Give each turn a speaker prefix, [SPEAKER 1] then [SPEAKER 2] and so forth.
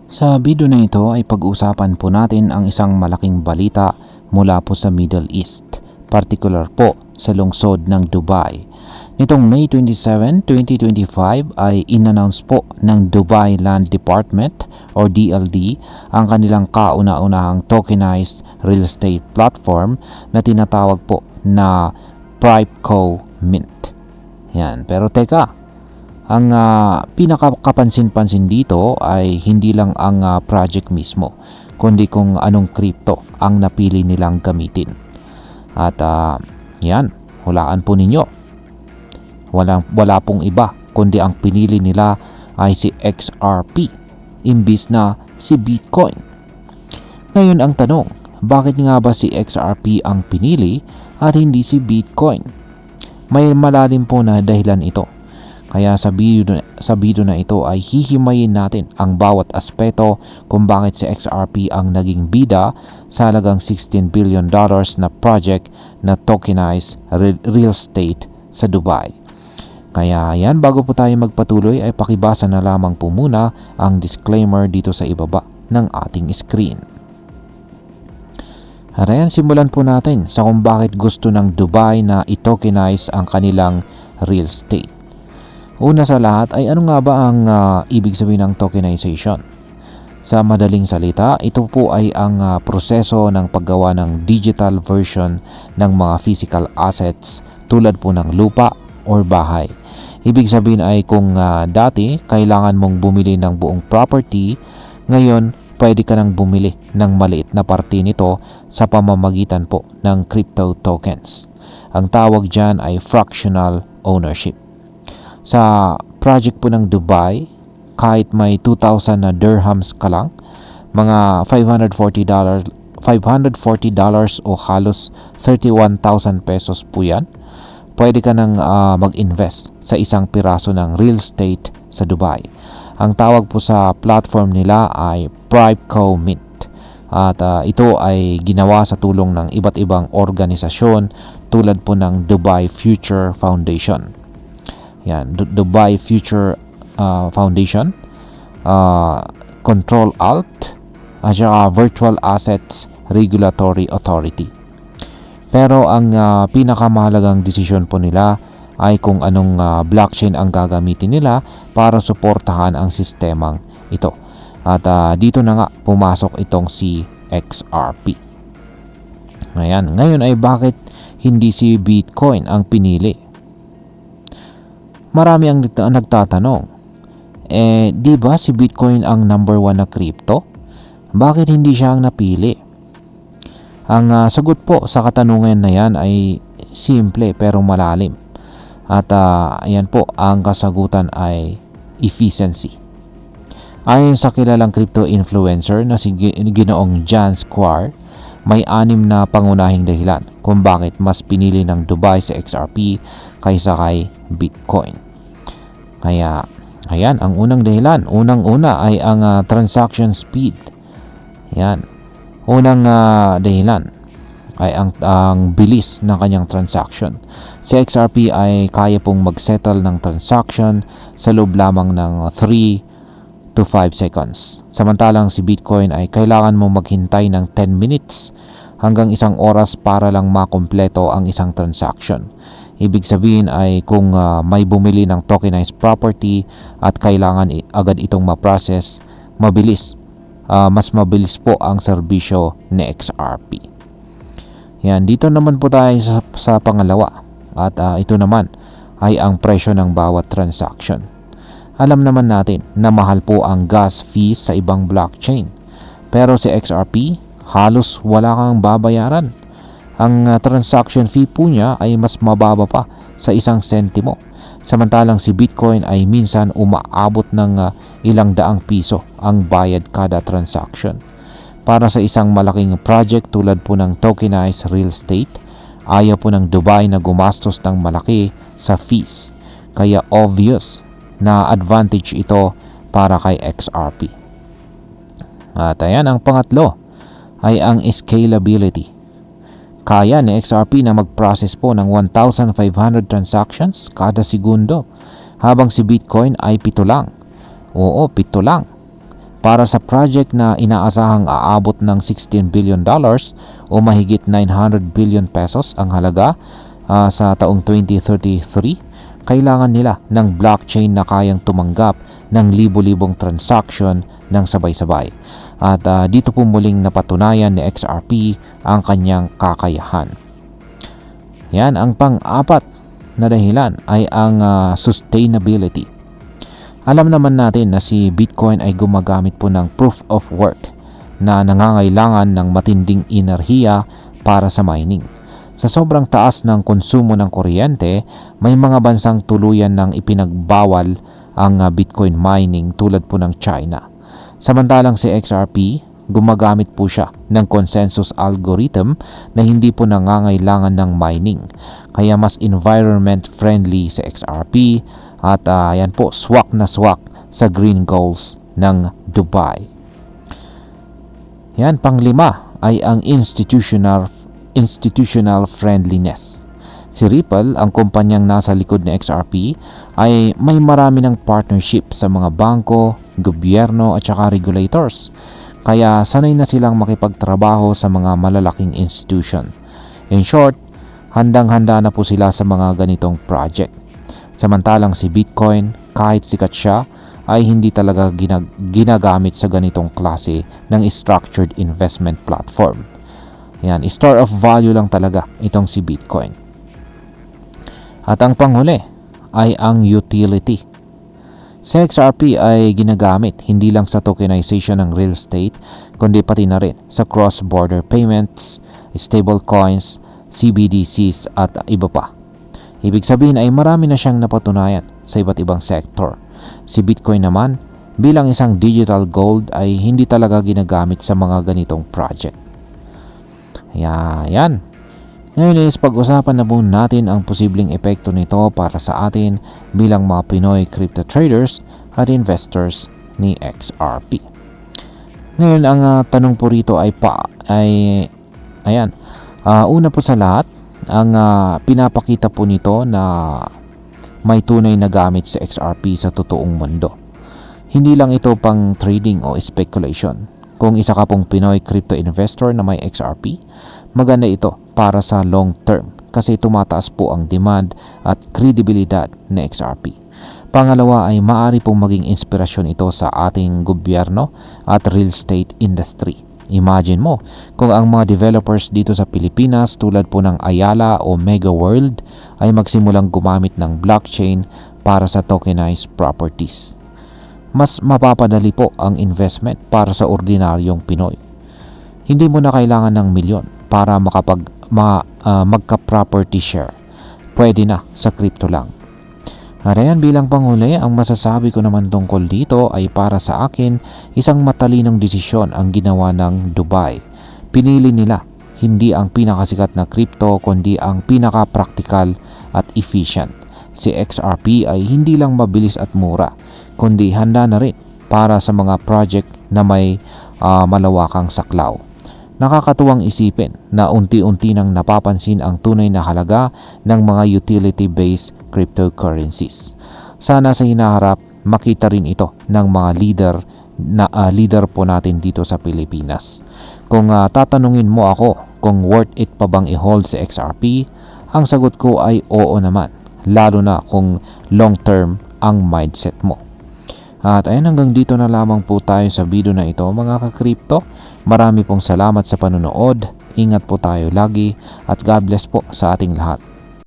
[SPEAKER 1] Sa video na ito ay pag-uusapan po natin ang isang malaking balita mula po sa Middle East, particular po sa lungsod ng Dubai. Nitong May 27, 2025 ay in-announce po ng Dubai Land Department or DLD ang kanilang kauna-unahang tokenized real estate platform na tinatawag po na PripeCo Mint. Yan, pero teka, ang pinakakapansin-pansin dito ay hindi lang ang project mismo, kundi kung anong crypto ang napili nilang gamitin. At yan, hulaan po ninyo. Wala pong iba, kundi ang pinili nila ay si XRP, imbis na si Bitcoin. Ngayon ang tanong, bakit nga ba si XRP ang pinili at hindi si Bitcoin? May malalim po na dahilan ito. Kaya sa video na ito ay hihimayin natin ang bawat aspeto kung bakit si XRP ang naging bida sa halagang $16 billion na project na tokenized real estate sa Dubai. Kaya yan, bago po tayo magpatuloy ay pakibasa na lamang po muna ang disclaimer dito sa ibaba ng ating screen. At ayan, simulan po natin sa kung bakit gusto ng Dubai na i-tokenize ang kanilang real estate. Una sa lahat ay ano nga ba ang ibig sabihin ng tokenization? Sa madaling salita, ito po ay ang proseso ng paggawa ng digital version ng mga physical assets tulad po ng lupa or bahay. Ibig sabihin ay kung dati kailangan mong bumili ng buong property, ngayon pwede ka nang bumili ng maliit na parte nito sa pamamagitan po ng crypto tokens. Ang tawag dyan ay fractional ownership. Sa project po ng Dubai, kahit may 2,000 na dirhams ka lang, mga $540 o halos 31,000 pesos po yan, pwede ka nang mag-invest sa isang piraso ng real estate sa Dubai. Ang tawag po sa platform nila ay PripeCo Mint. At ito ay ginawa sa tulong ng iba't ibang organisasyon tulad po ng Dubai Future Foundation. Yan, Dubai Future Foundation, Control Alt, at saka Virtual Assets Regulatory Authority. Pero ang pinakamahalagang desisyon po nila ay kung anong blockchain ang gagamitin nila para suportahan ang sistemang ito. At dito na nga pumasok itong si XRP. Ayan, ngayon ay bakit hindi si Bitcoin ang pinili? Marami ang nagtatanong, di ba si Bitcoin ang number 1 na crypto? Bakit hindi siya ang napili? Ang sagot po sa katanungan na yan ay simple pero malalim. At ayan po, ang kasagutan ay efficiency. Ayon sa kilalang crypto influencer na si Ginoong Jan Square, may 6 na pangunahing dahilan kung bakit mas pinili ng Dubai sa XRP kaysa kay Bitcoin. Kaya, ayan, ang unang dahilan. Unang-una ay ang transaction speed. Yan. Unang dahilan ay ang bilis ng kanyang transaction. Si XRP ay kaya pong mag-settle ng transaction sa loob lamang ng 3 to 5 seconds. Samantalang si Bitcoin ay kailangan mong maghintay ng 10 minutes hanggang 1 oras para lang makumpleto ang isang transaction. Ibig sabihin ay kung may bumili ng tokenized property at kailangan agad itong ma-process, mabilis. Mas mabilis po ang serbisyo ni XRP. Yan, dito naman po tayo sa pangalawa. At ito naman ay ang presyo ng bawat transaction. Alam naman natin na mahal po ang gas fees sa ibang blockchain. Pero si XRP, halos wala kang babayaran. Ang transaction fee po niya ay mas mababa pa sa 1 sentimo. Samantalang si Bitcoin ay minsan umaabot ng ilang daang piso ang bayad kada transaction. Para sa isang malaking project tulad po ng tokenized real estate, ayaw po ng Dubai na gumastos ng malaki sa fees. Kaya obvious na advantage ito para kay XRP. At ayan, ang pangatlo ay ang scalability. Kaya ni XRP na mag-process po ng 1,500 transactions kada segundo, habang si Bitcoin ay 7 lang. Oo, 7 lang. para sa project na inaasahang aabot ng $16 billion o mahigit 900 billion pesos ang halaga sa taong 2033, kailangan nila ng blockchain na kayang tumanggap ng libo-libong transaction ng sabay-sabay. At dito po muling napatunayan ni XRP ang kanyang kakayahan. Yan, ang pang-apat na dahilan ay ang sustainability. Alam naman natin na si Bitcoin ay gumagamit po ng proof of work na nangangailangan ng matinding enerhiya para sa mining. Sa sobrang taas ng konsumo ng kuryente, may mga bansang tuluyan ng ipinagbawal ang Bitcoin mining tulad po ng China. Samantalang si XRP, gumagamit po siya ng consensus algorithm na hindi po nangangailangan ng mining. Kaya mas environment friendly si XRP at yan po, swak na swak sa green goals ng Dubai. Yan, panglima ay ang institutional friendliness. Si Ripple, ang kumpanyang nasa likod ng XRP, ay may marami ng partnership sa mga bangko, gobyerno at saka regulators. Kaya sanay na silang makipagtrabaho sa mga malalaking institution. In short, handang-handa na po sila sa mga ganitong project. Samantalang si Bitcoin, kahit sikat siya, ay hindi talaga ginagamit sa ganitong klase ng structured investment platform. Yan, store of value lang talaga itong si Bitcoin. At ang panghuli ay ang utility. Si XRP ay ginagamit hindi lang sa tokenization ng real estate, kundi pati na rin sa cross-border payments, stablecoins, CBDCs at iba pa. Ibig sabihin ay marami na siyang napatunayan sa iba't ibang sector. Si Bitcoin naman, bilang isang digital gold ay hindi talaga ginagamit sa mga ganitong project. Yan. Ngayon is pag-usapan na po natin ang posibleng epekto nito para sa atin bilang mga Pinoy crypto traders at investors ni XRP. Ngayon ang tanong po rito ay una po sa lahat, ang pinapakita po nito na may tunay na gamit sa XRP sa totoong mundo. Hindi lang ito pang trading o speculation. Kung isa ka pong Pinoy crypto investor na may XRP, maganda ito para sa long term kasi tumataas po ang demand at kredibilidad ng XRP. Pangalawa ay maaari pong maging inspirasyon ito sa ating gobyerno at real estate industry. Imagine mo kung ang mga developers dito sa Pilipinas tulad po ng Ayala o Mega World ay magsimulang gumamit ng blockchain para sa tokenized properties. Mas mapapadali po ang investment para sa ordinaryong Pinoy. Hindi mo na kailangan ng milyon para magka-property share. Pwede na sa crypto lang. At ayan, bilang panghuli, ang masasabi ko naman tungkol dito ay para sa akin, isang matalinong desisyon ang ginawa ng Dubai. Pinili nila hindi ang pinakasikat na crypto kundi ang pinaka-practical at efficient. Si XRP ay hindi lang mabilis at mura, kundi handa na rin para sa mga project na may malawakang saklaw. Nakakatuwang isipin na unti-unti nang napapansin ang tunay na halaga ng mga utility-based cryptocurrencies. Sana sa hinaharap makita rin ito ng mga leader po natin dito sa Pilipinas. Kung tatanungin mo ako kung worth it pa bang i-hold si XRP, ang sagot ko ay oo naman, lalo na kung long term ang mindset mo. At ayan, hanggang dito na lamang po tayo sa video na ito mga ka-crypto. Marami pong salamat sa panonood. Ingat po tayo lagi at God bless po sa ating lahat.